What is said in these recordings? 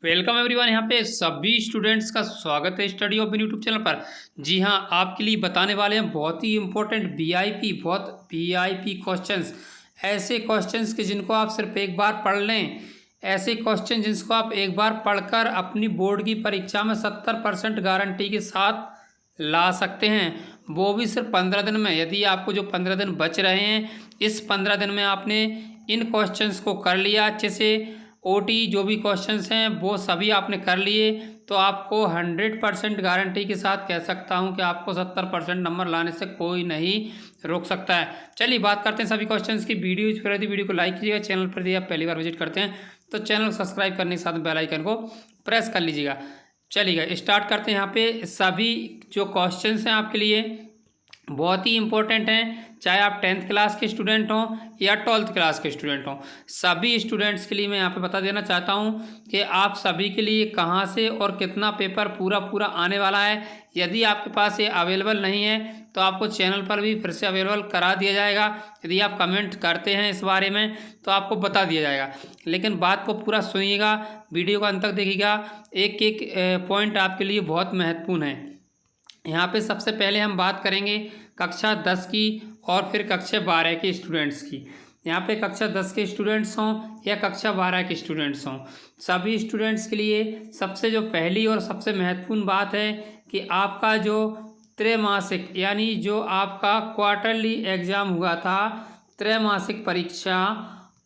Welcome everyone. यहाँ पे सभी स्टूडेंट्स का स्वागत है स्टडी ऑफ यूट्यूब चैनल पर। जी हाँ, आपके लिए बताने वाले हैं बहुत ही इंपॉर्टेंट वीआईपी क्वेश्चंस। ऐसे क्वेश्चंस के जिनको आप सिर्फ एक बार पढ़ लें, ऐसे क्वेश्चन जिसको आप एक बार पढ़कर अपनी बोर्ड की परीक्षा में 70% गारंटी के साथ ला सकते हैं, वो भी सिर्फ 15 दिन में। यदि आपको जो 15 दिन बच रहे हैं, इस 15 दिन में आपने इन क्वेश्चंस को कर लिया अच्छे से, ओटी जो भी क्वेश्चंस हैं वो सभी आपने कर लिए, तो आपको 100% गारंटी के साथ कह सकता हूं कि आपको 70% नंबर लाने से कोई नहीं रोक सकता है। चलिए बात करते हैं सभी क्वेश्चंस की। वीडियो को लाइक कीजिएगा। चैनल पर यदि आप पहली बार विजिट करते हैं तो चैनल को सब्सक्राइब करने के साथ बेल आइकन को प्रेस कर लीजिएगा। चलिएगा स्टार्ट करते हैं। यहाँ पे सभी जो क्वेश्चंस हैं आपके लिए बहुत ही इंपॉर्टेंट हैं, चाहे आप 10th क्लास के स्टूडेंट हों या 12th क्लास के स्टूडेंट हों। सभी स्टूडेंट्स के लिए मैं यहाँ पे बता देना चाहता हूँ कि आप सभी के लिए कहाँ से और कितना पेपर पूरा आने वाला है। यदि आपके पास ये अवेलेबल नहीं है तो आपको चैनल पर भी फिर से अवेलेबल करा दिया जाएगा। यदि आप कमेंट करते हैं इस बारे में तो आपको बता दिया जाएगा, लेकिन बात को पूरा सुनिएगा, वीडियो का अंत तक देखिएगा। एक एक पॉइंट आपके लिए बहुत महत्वपूर्ण है। यहाँ पे सबसे पहले हम बात करेंगे कक्षा 10 की और फिर कक्षा 12 के स्टूडेंट्स की। यहाँ पे कक्षा 10 के स्टूडेंट्स हों या कक्षा 12 के स्टूडेंट्स हों, सभी स्टूडेंट्स के लिए सबसे जो पहली और सबसे महत्वपूर्ण बात है कि आपका जो त्रैमासिक यानी जो आपका क्वार्टरली एग्ज़ाम हुआ था, त्रैमासिक परीक्षा,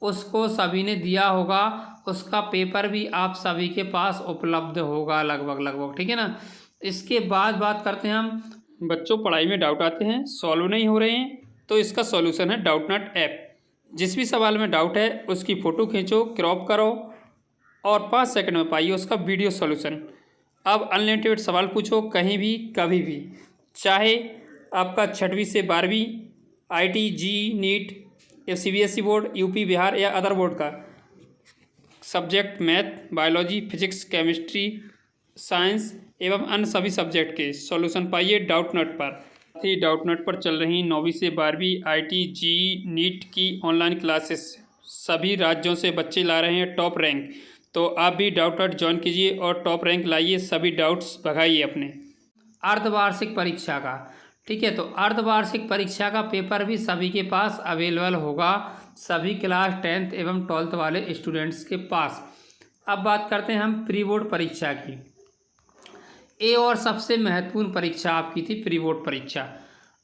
उसको सभी ने दिया होगा। उसका पेपर भी आप सभी के पास उपलब्ध होगा लगभग, ठीक है ना। इसके बाद बात करते हैं हम, बच्चों पढ़ाई में डाउट आते हैं, सॉल्व नहीं हो रहे हैं, तो इसका सॉल्यूशन है डाउटनट ऐप। जिस भी सवाल में डाउट है उसकी फ़ोटो खींचो, क्रॉप करो और 5 सेकंड में पाइए उसका वीडियो सॉल्यूशन। अब अनलिमिटेड सवाल पूछो कहीं भी कभी भी, चाहे आपका 6वीं से 12वीं, IIT, JEE, नीट या CBSE बोर्ड, यूपी, बिहार या अदर बोर्ड का subject, math, biology, physics, chemistry, science एवं अन्य सभी सब्जेक्ट के सॉल्यूशन पाइए डाउटनट पर। डाउटनट पर चल रही 9वीं से 12वीं IIT, JEE, नीट की ऑनलाइन क्लासेस सभी राज्यों से बच्चे ला रहे हैं टॉप रैंक, तो आप भी डाउटनट ज्वाइन कीजिए और टॉप रैंक लाइए, सभी डाउट्स भगाइए अपने। अर्धवार्षिक परीक्षा का, ठीक है, तो अर्धवार्षिक परीक्षा का पेपर भी सभी के पास अवेलेबल होगा, सभी क्लास 10th एवं 12th वाले स्टूडेंट्स के पास। अब बात करते हैं हम प्री बोर्ड परीक्षा की। ए और सबसे महत्वपूर्ण परीक्षा आपकी थी प्री बोर्ड परीक्षा।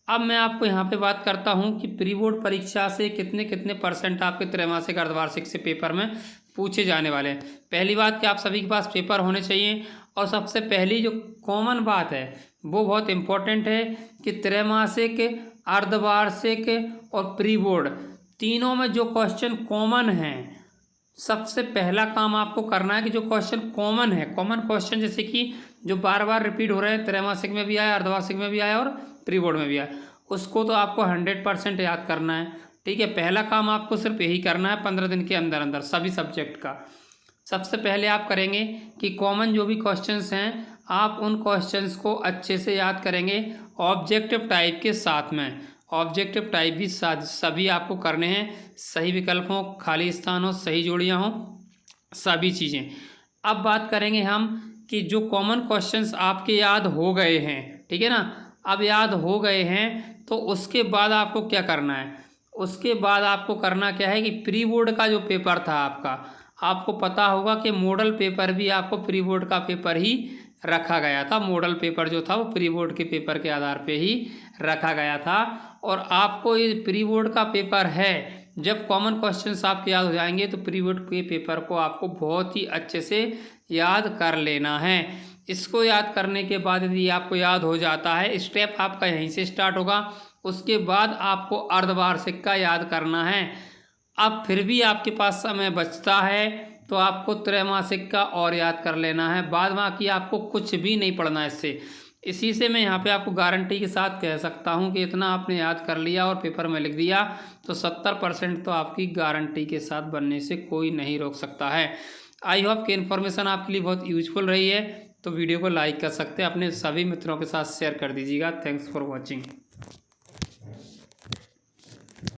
अब मैं आपको यहाँ पे बात करता हूँ कि प्री बोर्ड परीक्षा से कितने परसेंट आपके त्रैमासिक अर्धवार्षिक से पेपर में पूछे जाने वाले हैं। पहली बात कि आप सभी के पास पेपर होने चाहिए, और सबसे पहली जो कॉमन बात है वो बहुत इम्पोर्टेंट है कि त्रैमासिक, अर्धवार्षिक और प्री बोर्ड तीनों में जो क्वेश्चन कॉमन हैं, सबसे पहला काम आपको करना है कि जो क्वेश्चन कॉमन है, कॉमन क्वेश्चन जैसे कि जो बार बार रिपीट हो रहे हैं, त्रैमासिक में भी आया, अर्धवार्षिक में भी आया और प्री बोर्ड में भी आया, उसको तो आपको 100% याद करना है, ठीक है। पहला काम आपको सिर्फ यही करना है 15 दिन के अंदर सभी सब्जेक्ट का। सबसे पहले आप करेंगे कि कॉमन जो भी क्वेश्चंस हैं आप उन क्वेश्चंस को अच्छे से याद करेंगे ऑब्जेक्टिव टाइप के साथ में। ऑब्जेक्टिव टाइप भी सभी आपको करने हैं, सही विकल्प हो, खाली स्थान हो, सही जोड़ियाँ हो, सभी चीज़ें। अब बात करेंगे हम कि जो कॉमन क्वेश्चंस आपके याद हो गए हैं, ठीक है ना, अब याद हो गए हैं तो उसके बाद आपको क्या करना है, उसके बाद आपको करना क्या है कि प्री बोर्ड का जो पेपर था आपको पता होगा कि मॉडल पेपर भी आपको प्री बोर्ड का पेपर ही रखा गया था। मॉडल पेपर जो था वो प्री बोर्ड के पेपर के आधार पे ही रखा गया था, और आपको ये प्री बोर्ड का पेपर है, जब कॉमन क्वेश्चंस आपके याद हो जाएंगे तो प्री बोर्ड के पेपर को आपको बहुत ही अच्छे से याद कर लेना है। इसको याद करने के बाद यदि आपको याद हो जाता है, स्टेप आपका यहीं से स्टार्ट होगा, उसके बाद आपको अर्धवार्षिक का याद करना है। अब फिर भी आपके पास समय बचता है तो आपको त्रैमासिक का और याद कर लेना है, बाद बाकी आपको कुछ भी नहीं पढ़ना है इससे। इसी से मैं यहाँ पे आपको गारंटी के साथ कह सकता हूँ कि इतना आपने याद कर लिया और पेपर में लिख दिया तो 70% तो आपकी गारंटी के साथ बनने से कोई नहीं रोक सकता है। आई होप कि इन्फॉर्मेशन आपके लिए बहुत यूजफुल रही है, तो वीडियो को लाइक कर सकते हैं, अपने सभी मित्रों के साथ शेयर कर दीजिएगा। Thanks for watching.